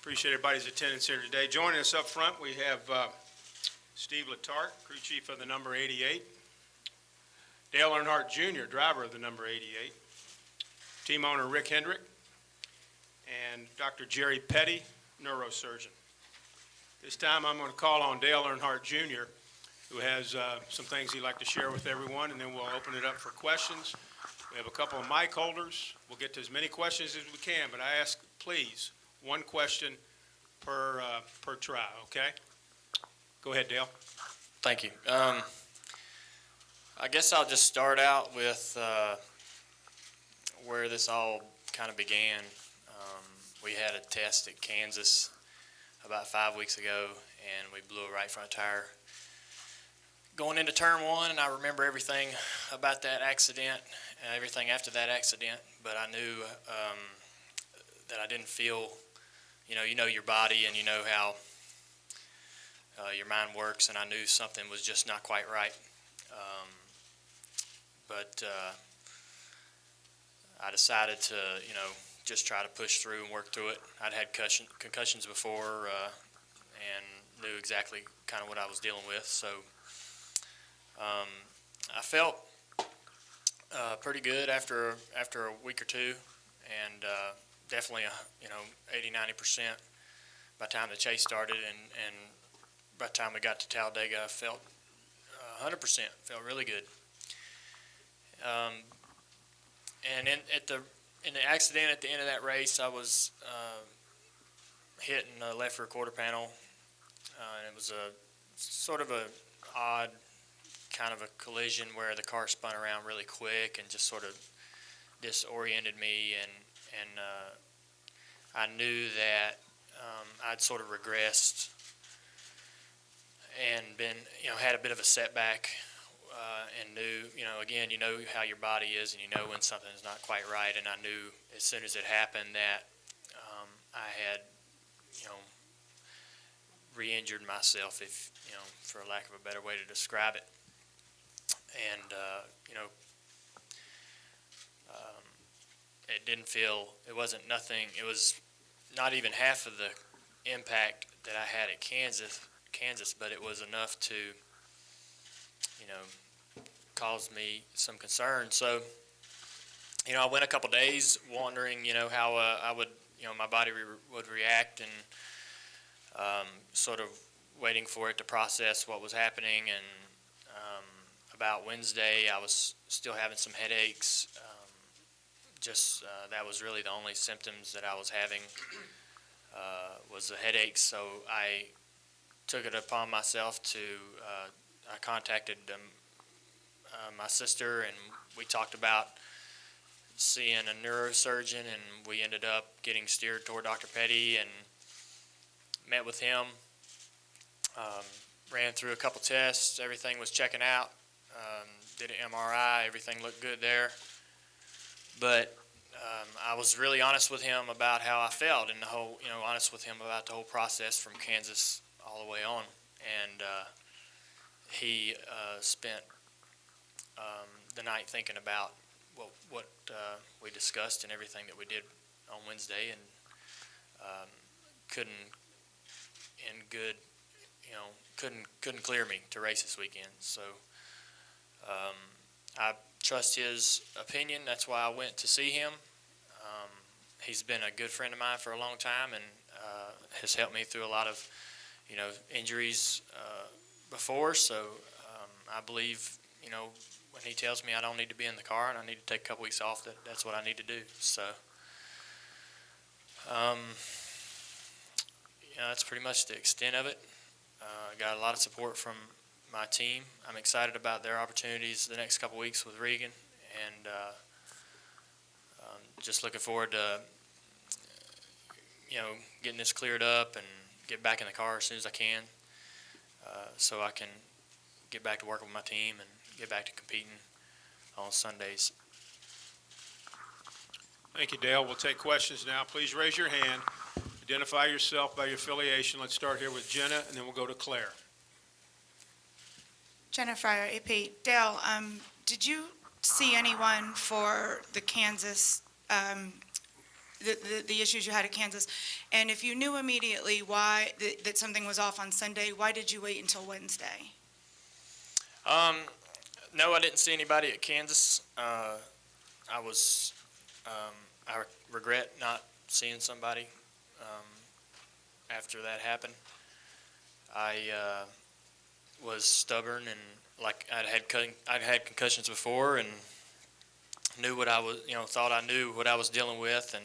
Appreciate everybody's attendance here today. Joining us up front, we have Steve Letarte, crew chief of the number 88, Dale Earnhardt Jr., driver of the number 88, team owner Rick Hendrick, and Dr. Jerry Petty, neurosurgeon. This time I'm going to call on Dale Earnhardt Jr., who has some things he'd like to share with everyone, and then we'll open it up for questions. We have a couple of mic holders. We'll get to as many questions as we can, but I ask, please, one question per try, okay? Go ahead, Dale. Thank you. I guess I'll just start out with where this all kind of began. We had a test at Kansas about 5 weeks ago, and we blew a right front tire going into turn one, and I remember everything about that accident and everything after that accident, but I knew that I didn't feel, you know your body and you know how your mind works, and I knew something was just not quite right. But I decided to, just try to push through and work through it. I'd had concussions before and knew exactly kind of what I was dealing with, so I felt pretty good after a week or two, and definitely 80–90% by the time the chase started, and by the time we got to Talladega, I felt 100%. Felt really good. And in the accident at the end of that race, I was hit in the left rear quarter panel, and it was a sort of a odd kind of a collision where the car spun around really quick and just sort of disoriented me, and I knew that I'd sort of regressed and been, had a bit of a setback, and knew, again, you know how your body is, and you know when something's not quite right, and I knew as soon as it happened that I had, re-injured myself, if, for lack of a better way to describe it. And, it didn't feel, it wasn't nothing, it was not even half of the impact that I had at Kansas, but it was enough to, cause me some concern. So, I went a couple days wondering, how I would, my body would react, and sort of waiting for it to process what was happening. And about Wednesday, I was still having some headaches. That was really the only symptoms that I was having, was the headaches. So I took it upon myself to, I contacted my sister, and we talked about seeing a neurosurgeon, and we ended up getting steered toward Dr. Petty and met with him. Ran through a couple tests, everything was checking out. Did an MRI, everything looked good there. But I was really honest with him about how I felt, and honest with him about the whole process from Kansas all the way on. And he spent the night thinking about what we discussed and everything that we did on Wednesday, and couldn't clear me to race this weekend. So I trust his opinion. That's why I went to see him. He's been a good friend of mine for a long time, and has helped me through a lot of injuries before. So I believe when he tells me I don't need to be in the car and I need to take a couple weeks off, that's what I need to do. So that's pretty much the extent of it. I got a lot of support from my team. I'm excited about their opportunities the next couple weeks with Regan, and just looking forward to getting this cleared up and get back in the car as soon as I can, so I can get back to working with my team and get back to competing on Sundays. Thank you, Dale. We'll take questions now. Please raise your hand. Identify yourself by your affiliation. Let's start here with Jenna, and then we'll go to Claire. Jenna Fryer, AP. Dale, did you see anyone for the Kansas the issues you had at Kansas. And if you knew immediately why, that something was off on Sunday, why did you wait until Wednesday? No, I didn't see anybody at Kansas. I regret not seeing somebody after that happened. I was stubborn, and like I'd had concussions before, and knew what I was, thought I knew what I was dealing with, and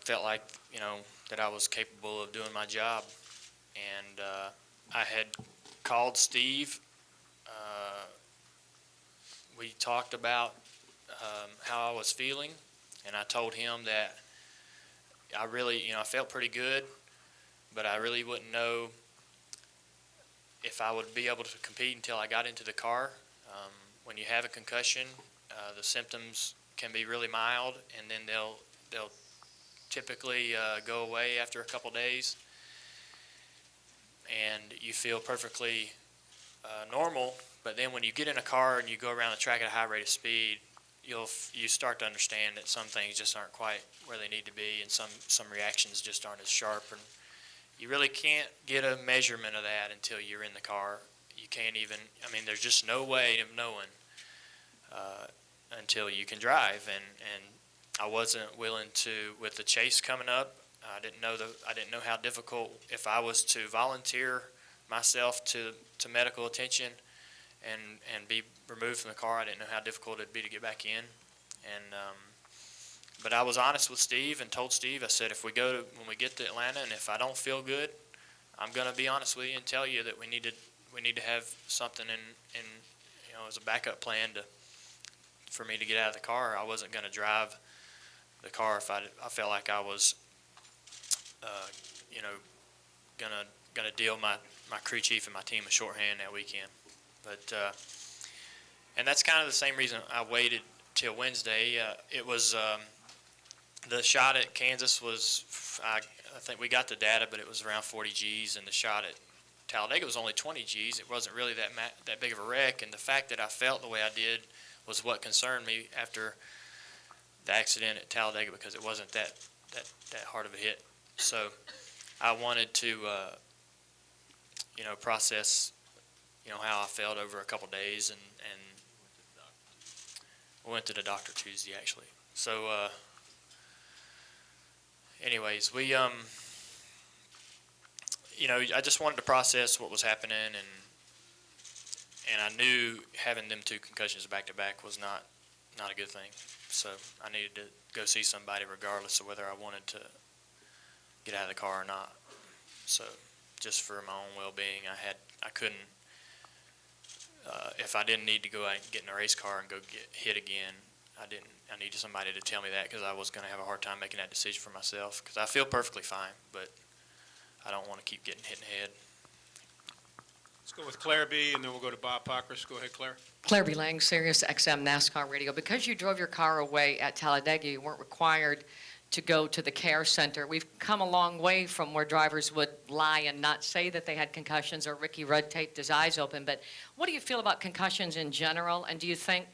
felt like, that I was capable of doing my job. And I had called Steve. We talked about how I was feeling, and I told him that I really, I felt pretty good, but I really wouldn't know if I would be able to compete until I got into the car. When you have a concussion, the symptoms can be really mild, and then they'll typically go away after a couple days, and you feel perfectly normal. But then when you get in a car and you go around the track at a high rate of speed, you start to understand that some things just aren't quite where they need to be, and some reactions just aren't as sharp. And you really can't get a measurement of that until you're in the car. You can't even, there's just no way of knowing until you can drive. And I wasn't willing to, with the chase coming up, I didn't know how difficult, if I was to volunteer myself to medical attention and be removed from the car, I didn't know how difficult it'd be to get back in. And but I was honest with Steve and told Steve, I said, when we get to Atlanta, and if I don't feel good, I'm going to be honest with you and tell you that we need to have something in as a backup plan for me to get out of the car. I wasn't going to drive the car if I felt like I was gonna deal my crew chief and my team a shorthand that weekend. But and that's kind of the same reason I waited till Wednesday. It was the shot at Kansas was, I think we got the data, but it was around 40 G's, and the shot at Talladega was only 20 G's. It wasn't really that big of a wreck, and the fact that I felt the way I did was what concerned me after the accident at Talladega, because it wasn't that hard of a hit. So I wanted to process how I felt over a couple days, and I went to the doctor Tuesday, actually. So anyways, we I just wanted to process what was happening, and I knew having them two concussions back to back was not a good thing. So I needed to go see somebody regardless of whether I wanted to get out of the car or not. So just for my own well-being, I couldn't, if I didn't need to go out and get in a race car and go get hit again, I needed somebody to tell me that, because I was going to have a hard time making that decision for myself, because I feel perfectly fine, but I don't want to keep getting hit in the head. Let's go with Claire B., and then we'll go to Bob Pockris. Go ahead, Claire. Claire B. Lang, Sirius XM NASCAR Radio. Because you drove your car away at Talladega, you weren't required to go to the care center. We've come a long way from where drivers would lie and not say that they had concussions, or Ricky Rudd taped his eyes open. But what do you feel about concussions in general? And do you think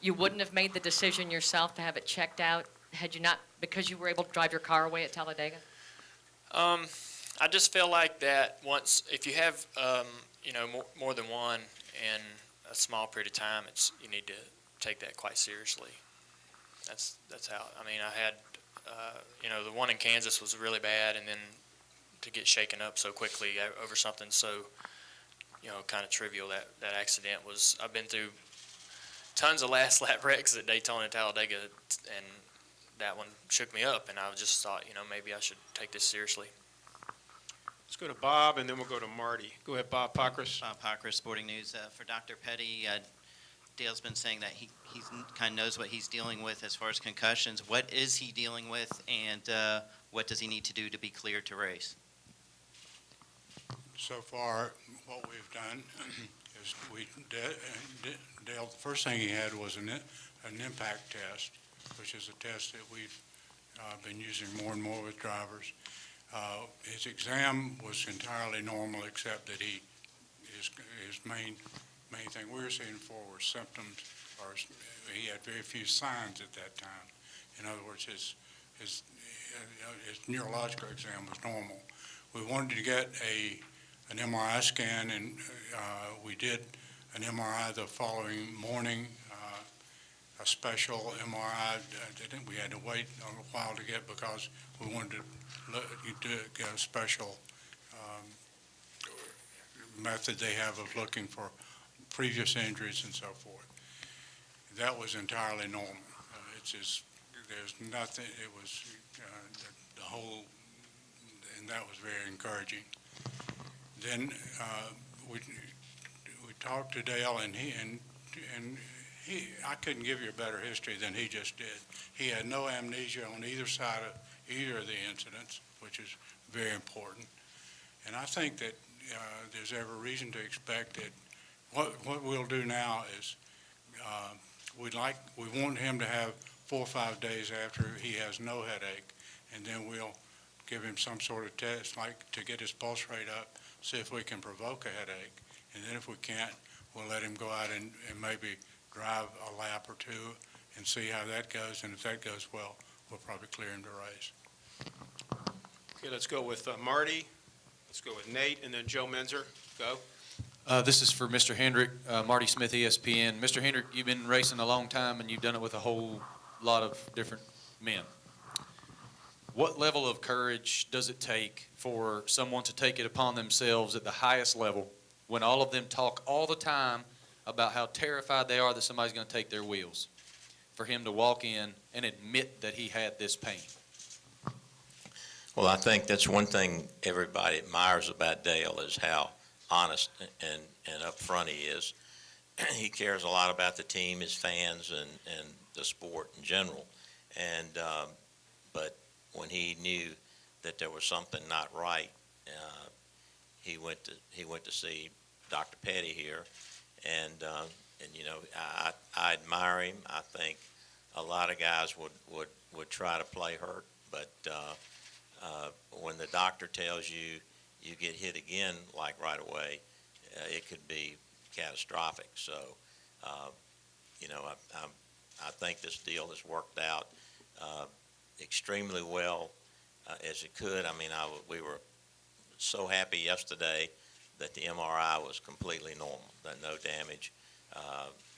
you wouldn't have made the decision yourself to have it checked out had you not, because you were able to drive your car away at Talladega? I just feel like that if you have more than one in a small period of time, you need to take that quite seriously. That's how. I had the one in Kansas was really bad, and then to get shaken up so quickly over something so kind of trivial, that accident was. I've been through tons of last lap wrecks at Daytona and Talladega, and that one shook me up, and I just thought maybe I should take this seriously. Let's go to Bob, and then we'll go to Marty. Go ahead, Bob Pockris. Bob Pockris, Sporting News. For Dr. Petty, Dale's been saying that he kind of knows what he's dealing with as far as concussions. What is he dealing with, and what does he need to do to be cleared to race? So far, what we've done is Dale, the first thing he had was an impact test, which is a test that we've been using more and more with drivers. His exam was entirely normal, except that his main thing we were seeing for were symptoms, or he had very few signs at that time. In other words, his his neurological exam was normal. We wanted to get an MRI scan, and we did an MRI the following morning, a special MRI that we had to wait a while to get because we wanted to get a special method they have of looking for previous injuries and so forth. That was entirely normal. It's just, there's nothing, it was the whole, and that was very encouraging. Then we talked to Dale, and he, I couldn't give you a better history than he just did. He had no amnesia on either side of either of the incidents, which is very important. And I think that there's every reason to expect that what we'll do now is we want him to have 4 or 5 days after he has no headache, and then we'll give him some sort of test, like to get his pulse rate up, see if we can provoke a headache. And then if we can't, we'll let him go out and maybe drive a lap or two and see how that goes. And if that goes well, we'll probably clear him to race. Okay, let's go with Marty, let's go with Nate, and then Joe Menzer. Go. This is for Mr. Hendrick, Marty Smith, ESPN. Mr. Hendrick, you've been racing a long time, and you've done it with a whole lot of different men. What level of courage does it take for someone to take it upon themselves at the highest level when all of them talk all the time about how terrified they are that somebody's going to take their wheels, for him to walk in and admit that he had this pain? Well, I think that's one thing everybody admires about Dale is how honest and upfront he is. He cares a lot about the team, his fans, and the sport in general. And but when he knew that there was something not right, he went to see Dr. Petty here, and you know, I admire him. I think a lot of guys would try to play hurt, but when the doctor tells you you get hit again, like right away, it could be catastrophic. So, you know, I think this deal has worked out extremely well as it could. I mean, we were so happy yesterday that the MRI was completely normal, that no damage.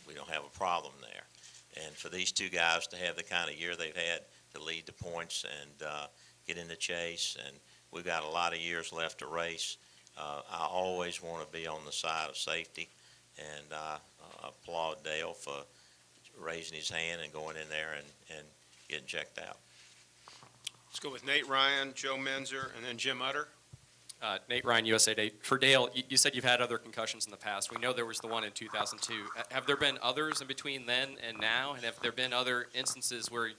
We don't have a problem there. And for these two guys to have the kind of year they've had to lead the points and get in the chase, and we've got a lot of years left to race. I always want to be on the side of safety, and I applaud Dale for raising his hand and going in there and getting checked out. Let's go with Nate Ryan, Joe Menzer, and then Jim Utter. Nate Ryan, USA Today. For Dale, you said you've had other concussions in the past. We know there was the one in 2002. Have there been others in between then and now? And have there been other instances where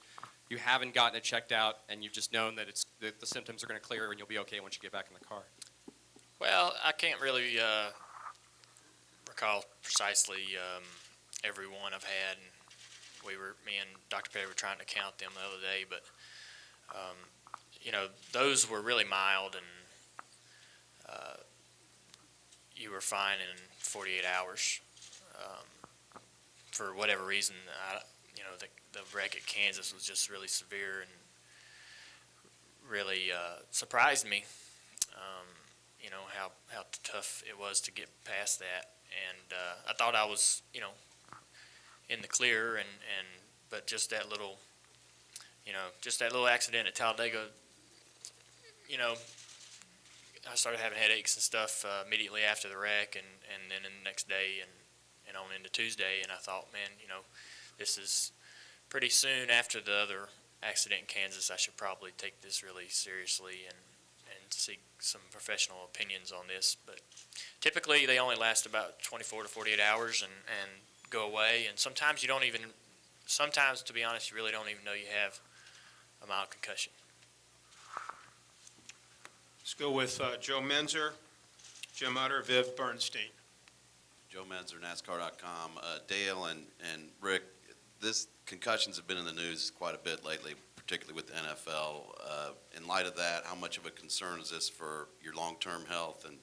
you haven't gotten it checked out and you've just known that the symptoms are going to clear and you'll be okay once you get back in the car? Well, I can't really recall precisely every one I've had. And me and Dr. Petty were trying to count them the other day, but you know, those were really mild, and you were fine in 48 hours. For whatever reason, you know, the wreck at Kansas was just really severe and really surprised me. You know, how tough it was to get past that, and I thought I was, you know, in the clear, but just that little, you know, just that little accident at Talladega, you know, I started having headaches and stuff immediately after the wreck, and then the next day and on into Tuesday, and I thought, man, you know, this is pretty soon after the other accident in Kansas. I should probably take this really seriously and seek some professional opinions on this. But typically they only last about 24 to 48 hours and go away, and sometimes you don't even, sometimes, to be honest, you really don't even know you have a mild concussion. Let's go with Joe Menzer, Jim Utter, Viv Bernstein. Joe Menzer, NASCAR.com. Dale and Rick, this concussions have been in the news quite a bit lately, particularly with the NFL. In light of that, how much of a concern is this for your long-term health, and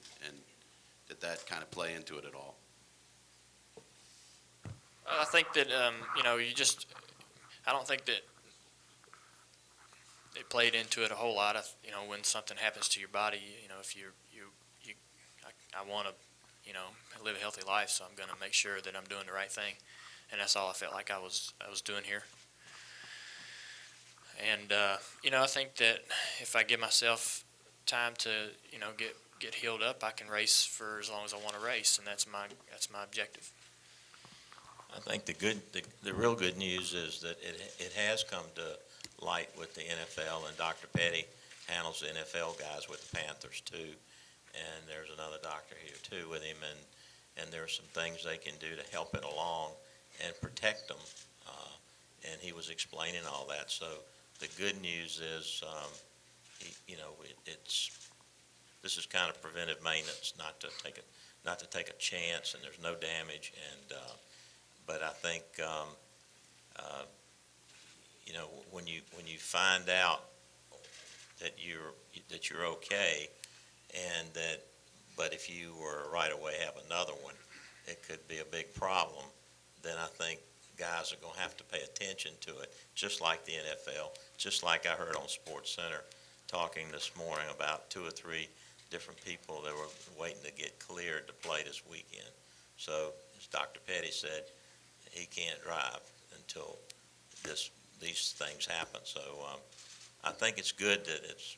did that kind of play into it at all? I think that, you know, I don't think that it played into it a whole lot. When something happens to your body, if I want to, live a healthy life, so I'm going to make sure that I'm doing the right thing, and that's all I felt like I was doing here. And I think that if I give myself time to, get healed up, I can race for as long as I want to race, and that's my objective. I think the real good news is that it has come to light with the NFL, and Dr. Petty handles the NFL guys with the Panthers too, and there's another doctor here too with him, and there are some things they can do to help it along and protect them, and he was explaining all that. So the good news is, this is kind of preventive maintenance, not to take a chance, and there's no damage, and but I think, when you find out that you're okay, but if you were right away have another one, it could be a big problem. Then I think guys are going to have to pay attention to it, just like the NFL, just like I heard on Sports Center talking this morning about 2 or 3 different people that were waiting to get cleared to play this weekend. So, as Dr. Petty said, he can't drive until these things happen. So I think it's good that it's,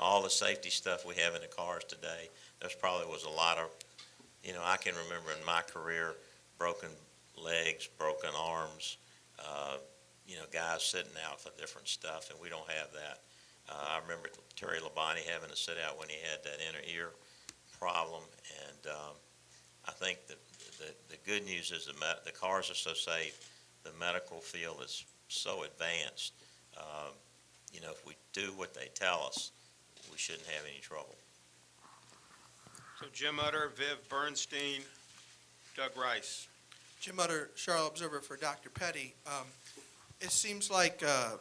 all the safety stuff we have in the cars today. There's probably was a lot of, I can remember in my career, broken legs, broken arms, guys sitting out for different stuff, and we don't have that. I remember Terry Labonte having to sit out when he had that inner ear problem, and I think that the good news is the cars are so safe, the medical field is so advanced. If we do what they tell us, we shouldn't have any trouble. So Jim Utter, Viv Bernstein, Doug Rice. Jim Utter, Charlotte Observer for Dr. Petty. It seems like a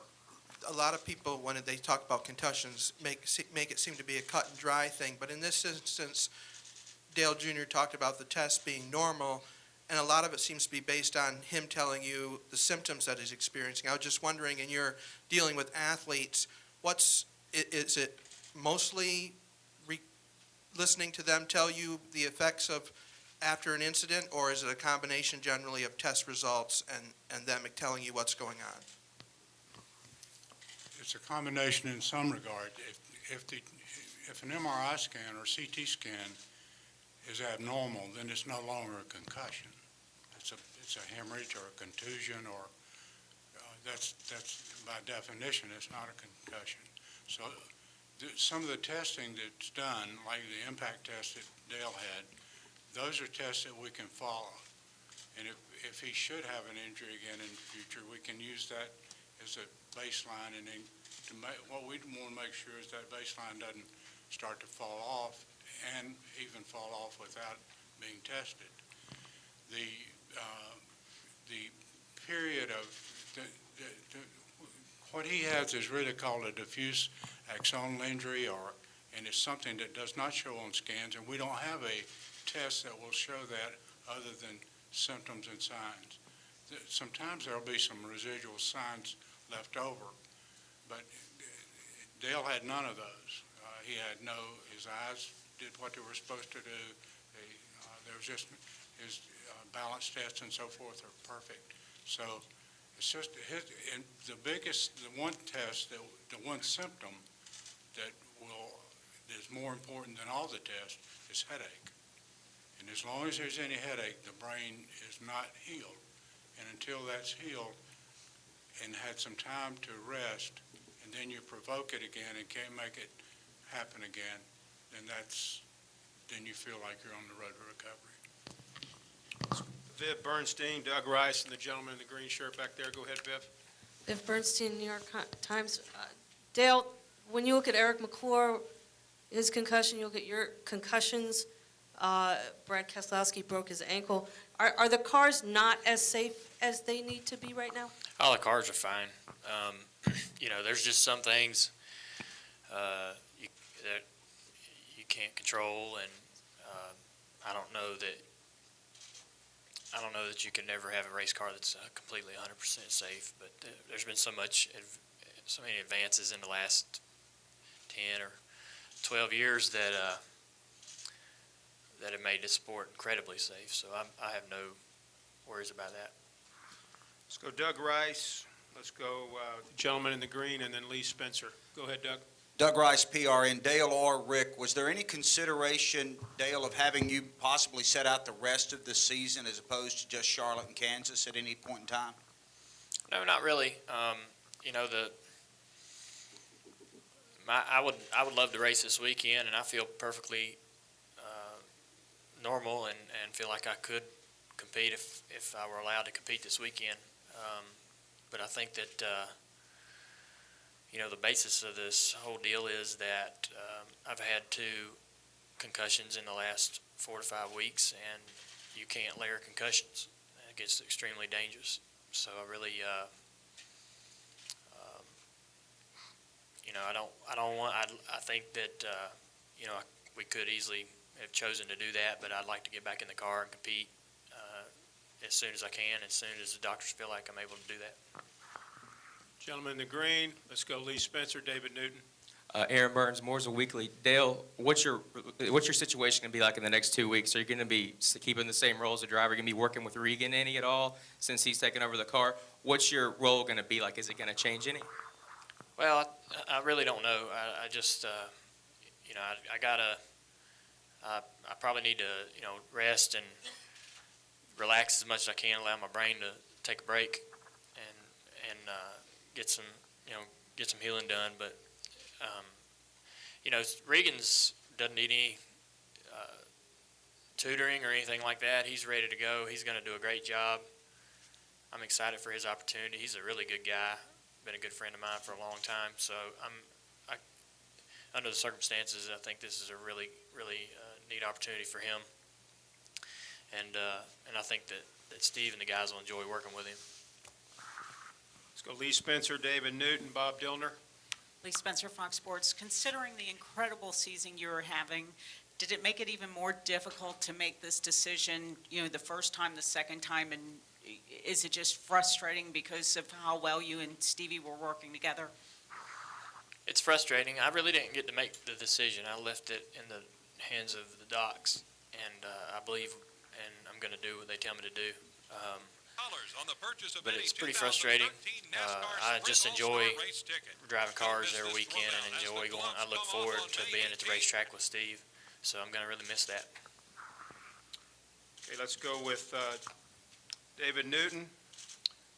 lot of people, when they talk about concussions, make it seem to be a cut and dry thing. But in this instance, Dale Jr. talked about the test being normal, and a lot of it seems to be based on him telling you the symptoms that he's experiencing. I was just wondering, in your dealing with athletes, is it mostly listening to them tell you the effects of after an incident, or is it a combination generally of test results and them telling you what's going on? It's a combination in some regard. If an MRI scan or CT scan is abnormal, then it's no longer a concussion. It's a hemorrhage or a contusion, or that's by definition, it's not a concussion. So some of the testing that's done, like the impact test that Dale had, those are tests that we can follow. And if he should have an injury again in the future, we can use that as a baseline, and then what we want to make sure is that baseline doesn't start to fall off and even fall off without being tested. The period of what he has is really called a diffuse axonal injury, and it's something that does not show on scans, and we don't have a test that will show that other than symptoms and signs. Sometimes there'll be some residual signs left over, but Dale had none of those. He had his eyes did what they were supposed to do. There was just his balance tests and so forth are perfect. So it's just the one test, the one symptom that is more important than all the tests is headache. And as long as there's any headache, the brain is not healed. And until that's healed and had some time to rest, and then you provoke it again and can't make it happen again, then you feel like you're on the road to recovery. Viv Bernstein, Doug Rice, and the gentleman in the green shirt back there. Go ahead, Viv. Viv Bernstein, New York Times. Dale, when you look at Eric McClure, his concussion, you look at your concussions, Brad Keselowski broke his ankle. Are the cars not as safe as they need to be right now? All the cars are fine. There's just some things that you can't control, and I don't know that you can never have a race car that's completely 100% safe. But there's been so much so many advances in the last 10 or 12 years that that have made this sport incredibly safe. So I have no worries about that. Let's go Doug Rice. Let's go gentleman in the green, and then Lee Spencer. Go ahead, Doug. Doug Rice, PRN. Dale or Rick, was there any consideration, Dale, of having you possibly set out the rest of the season as opposed to just Charlotte and Kansas at any point in time? No, not really. You know, I would love to race this weekend, and I feel perfectly normal and feel like I could compete if I were allowed to compete this weekend. But I think that you know, the basis of this whole deal is that I've had 2 concussions in the last 4 to 5 weeks, and you can't layer concussions. It gets extremely dangerous. So I really, you know, I think that, you know, we could easily have chosen to do that, but I'd like to get back in the car and compete as soon as I can, as soon as the doctors feel like I'm able to do that. Gentleman in the green. Let's go Lee Spencer, David Newton. Aaron Burns, Mooresville Weekly. Dale, what's your situation going to be like in the next 2 weeks? Are you going to be keeping the same role as a driver? Are you going to be working with Regan any at all since he's taken over the car? What's your role going to be like? Is it going to change any? Well, I really don't know. I just, you know, I probably need to, you know, rest and relax as much as I can, allow my brain to take a break and get some healing done. But, you know, Regan's doesn't need any tutoring or anything like that. He's ready to go. He's going to do a great job. I'm excited for his opportunity. He's a really good guy. Been a good friend of mine for a long time. So under the circumstances, I think this is a really, really neat opportunity for him. And I think that Steve and the guys will enjoy working with him. Let's go Lee Spencer, David Newton, Bob Dillner. Lee Spencer, Fox Sports. Considering the incredible season you're having, did it make it even more difficult to make this decision, you know, the first time, the second time, and is it just frustrating because of how well you and Stevie were working together? It's frustrating. I really didn't get to make the decision. I left it in the hands of the docs, and I believe, and I'm going to do what they tell me to do. But it's pretty frustrating. I just enjoy driving cars every weekend and enjoy going. I look forward to being at the racetrack with Steve, so I'm going to really miss that. Okay, let's go with David Newton,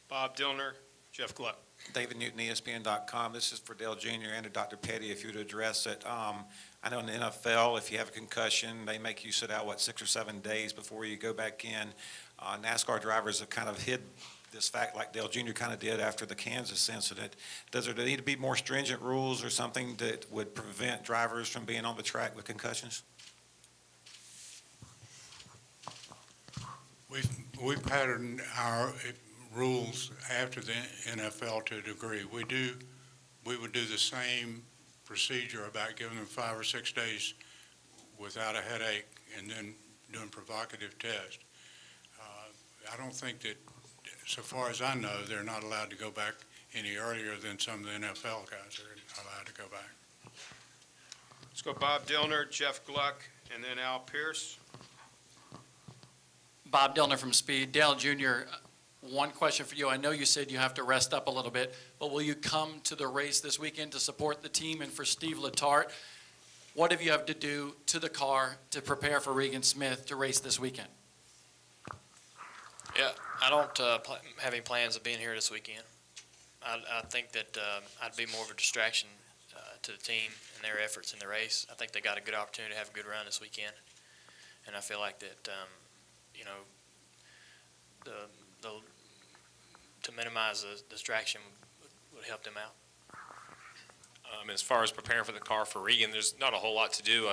Bob Dillner, Jeff Gluck. David Newton, ESPN.com. This is for Dale Jr. and to Dr. Petty, if you would address it. I know in the NFL, if you have a concussion, they make you sit out, 6 or 7 days before you go back in. NASCAR drivers have kind of hid this fact like Dale Jr. kind of did after the Kansas incident. Does there need to be more stringent rules or something that would prevent drivers from being on the track with concussions? We've patterned our rules after the NFL to a degree. We would do the same procedure about giving them 5 or 6 days without a headache and then doing provocative tests. I don't think that, so far as I know, they're not allowed to go back any earlier than some of the NFL guys are allowed to go back. Let's go Bob Dillner, Jeff Gluck, and then Al Pierce. Bob Dillner from Speed. Dale Jr., one question for you. I know you said you have to rest up a little bit, but will you come to the race this weekend to support the team? And for Steve Letarte, what have you have to do to the car to prepare for Regan Smith to race this weekend? Yeah, I don't have any plans of being here this weekend. I think that I'd be more of a distraction to the team and their efforts in the race. I think they got a good opportunity to have a good run this weekend, and I feel like that, you know, to minimize the distraction would help them out. As far as preparing for the car for Regan, there's not a whole lot to do.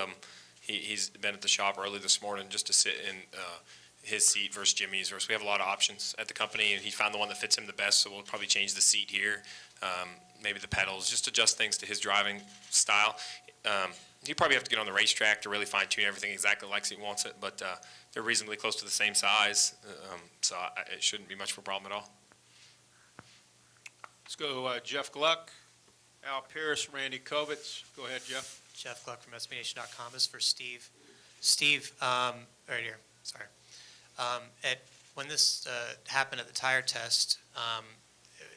He's been at the shop early this morning just to sit in his seat versus Jimmy's. We have a lot of options at the company, and he found the one that fits him the best, so we'll probably change the seat here, maybe the pedals, just adjust things to his driving style. He'd probably have to get on the racetrack to really fine-tune everything exactly like he wants it, but they're reasonably close to the same size, so it shouldn't be much of a problem at all. Let's go Jeff Gluck, Al Pierce, Randy Kovitz. Go ahead, Jeff. Jeff Gluck from SBNation.com. This is for Steve. Steve, right here, sorry. When this happened at the tire test,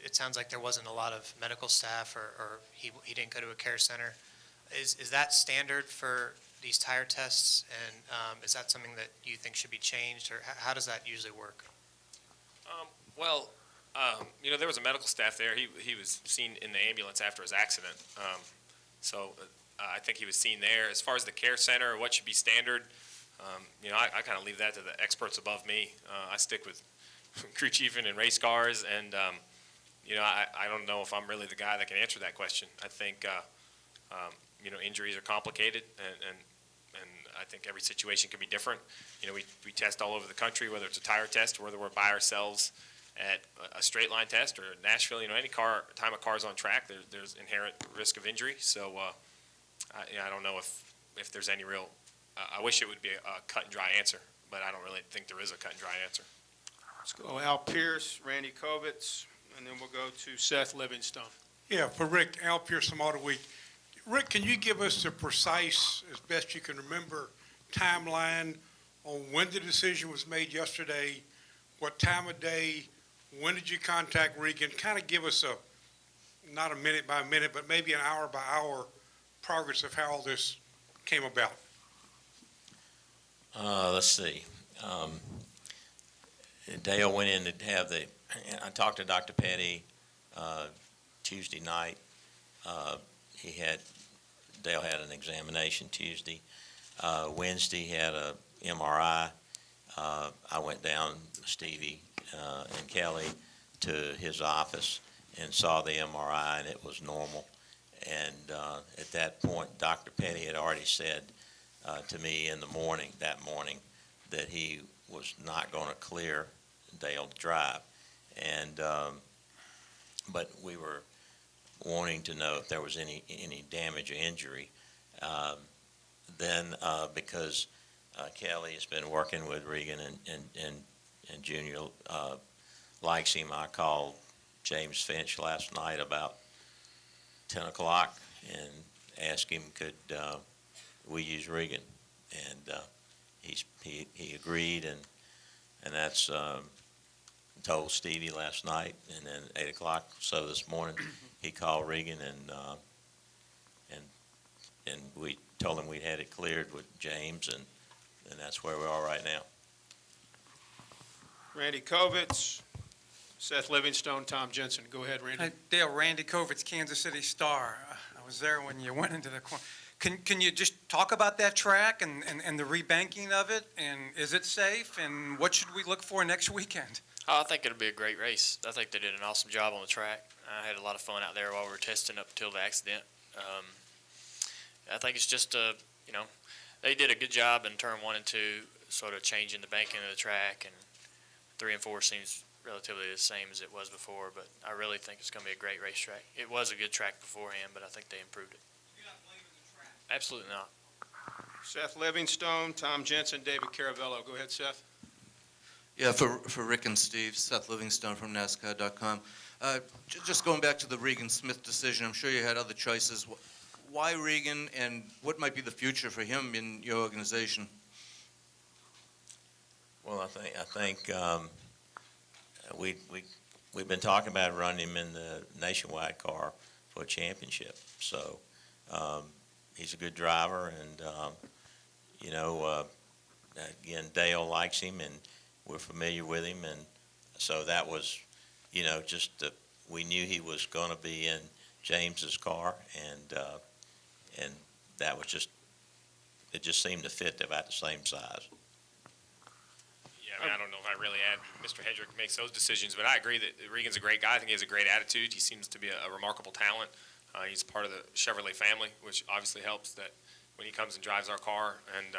it sounds like there wasn't a lot of medical staff or he didn't go to a care center. Is that standard for these tire tests? And is that something that you think should be changed, or how does that usually work? There was a medical staff there. He was seen in the ambulance after his accident. I think he was seen there. As far as the care center, what should be standard, I kind of leave that to the experts above me. I stick with crew chiefing and race cars, and, I don't know if I'm really the guy that can answer that question. I think, injuries are complicated, and I think every situation can be different. We test all over the country, whether it's a tire test or whether we're by ourselves at a straight line test or Nashville, any time a car's on track, there's inherent risk of injury. So I don't know if there's any real, I wish it would be a cut and dry answer, but I don't really think there is a cut and dry answer. Let's go Al Pierce, Randy Kovitz, and then we'll go to Seth Livingstone. Yeah, for Rick, Al Pierce from Auto Week. Rick, can you give us a precise, as best you can remember, timeline on when the decision was made yesterday, what time of day, when did you contact Regan? Kind of give us not a minute by minute, but maybe an hour by hour progress of how all this came about. Let's see. Dale went in to have I talked to Dr. Petty Tuesday night. Dale had an examination Tuesday. Wednesday he had a MRI. I went down, Stevie and Kelly, to his office and saw the MRI, and it was normal. And at that point, Dr. Petty had already said to me that morning, that he was not going to clear Dale to drive. And but we were wanting to know if there was any damage or injury. Then because Kelly has been working with Regan and Junior likes him, I called James Finch last night about 10 o'clock and asked him could we use Regan, and he agreed, and that's told Stevie last night, and then 8 o'clock so this morning he called Regan and we told him we'd had it cleared with James, and that's where we are right now. Randy Kovitz, Seth Livingstone, Tom Jensen. Go ahead, Randy. Hi, Dale, Randy Kovitz, Kansas City Star. I was there when you went into the corner. Can you just talk about that track and the rebanking of it? And is it safe? And what should we look for next weekend? I think it'll be a great race. I think they did an awesome job on the track. I had a lot of fun out there while we were testing up until the accident. I think it's just, they did a good job in turn 1 and 2, sort of changing the banking of the track, and 3 and 4 seems relatively the same as it was before, but I really think it's going to be a great racetrack. It was a good track beforehand, but I think they improved it. You're not blaming the track? Absolutely not. Seth Livingstone, Tom Jensen, David Caravello. Go ahead, Seth. Yeah, for Rick and Steve, Seth Livingstone from NASCAR.com. Just going back to the Regan Smith decision, I'm sure you had other choices. Why Regan, and what might be the future for him in your organization? Well, I think we've been talking about running him in the nationwide car for a championship. So he's a good driver, and again, Dale likes him, and we're familiar with him, and so that was, we knew he was going to be in James's car, and that was it just seemed to fit about the same size. Yeah, I don't know if I really add. Mr. Hendrick makes those decisions, but I agree that Regan's a great guy. I think he has a great attitude. He seems to be a remarkable talent. He's part of the Chevrolet family, which obviously helps that when he comes and drives our car. And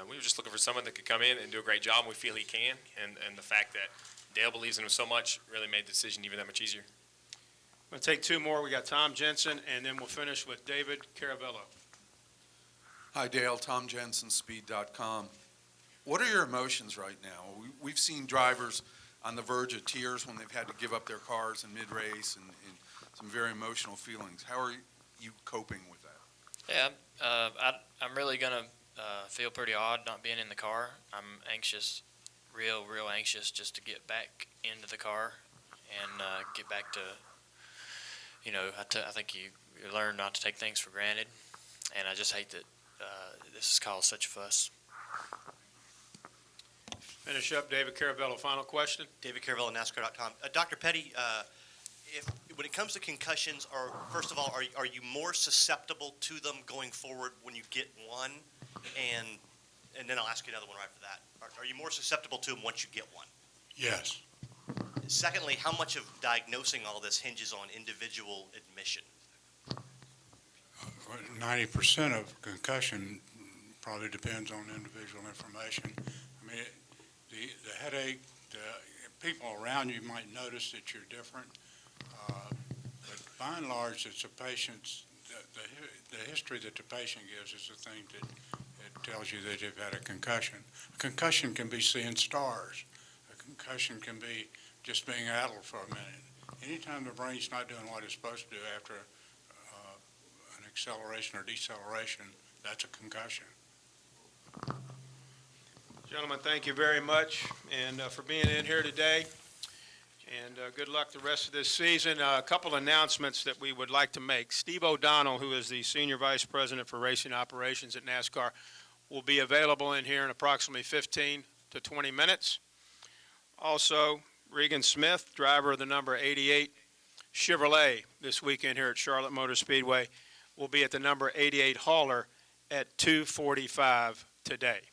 we were just looking for someone that could come in and do a great job. We feel he can, and the fact that Dale believes in him so much really made the decision even that much easier. I'm going to take 2 more. We got Tom Jensen, and then we'll finish with David Caravello. Hi, Dale. Tom Jensen, Speed.com. What are your emotions right now? We've seen drivers on the verge of tears when they've had to give up their cars in mid-race and some very emotional feelings. How are you coping with that? Yeah, I'm really gonna feel pretty odd not being in the car. I'm anxious, real anxious, just to get back into the car and get back to, I think you learn not to take things for granted, and I just hate that this has caused such a fuss. Finish up, David Caravello, final question. David Caravello, NASCAR.com. Dr. Petty, when it comes to concussions, first of all, are you more susceptible to them going forward when you get one? And then I'll ask you another one right after that. Are you more susceptible to them once you get one? Yes. Secondly, how much of diagnosing all this hinges on individual admission? 90% of concussion probably depends on individual information. I mean, the headache, people around you might notice that you're different, but by and large, it's a patient's, the history that the patient gives is the thing that tells you that they've had a concussion. A concussion can be seeing stars. A concussion can be just being addled for a minute. Anytime the brain's not doing what it's supposed to do after an acceleration or deceleration, that's a concussion. Gentlemen, thank you very much and for being in here today. And good luck the rest of this season. A couple announcements that we would like to make. Steve O'Donnell, who is the Senior Vice President for Racing Operations at NASCAR, will be available in here in approximately 15 to 20 minutes. Also, Regan Smith, driver of the number 88 Chevrolet this weekend here at Charlotte Motor Speedway, will be at the number 88 hauler at 2:45 today.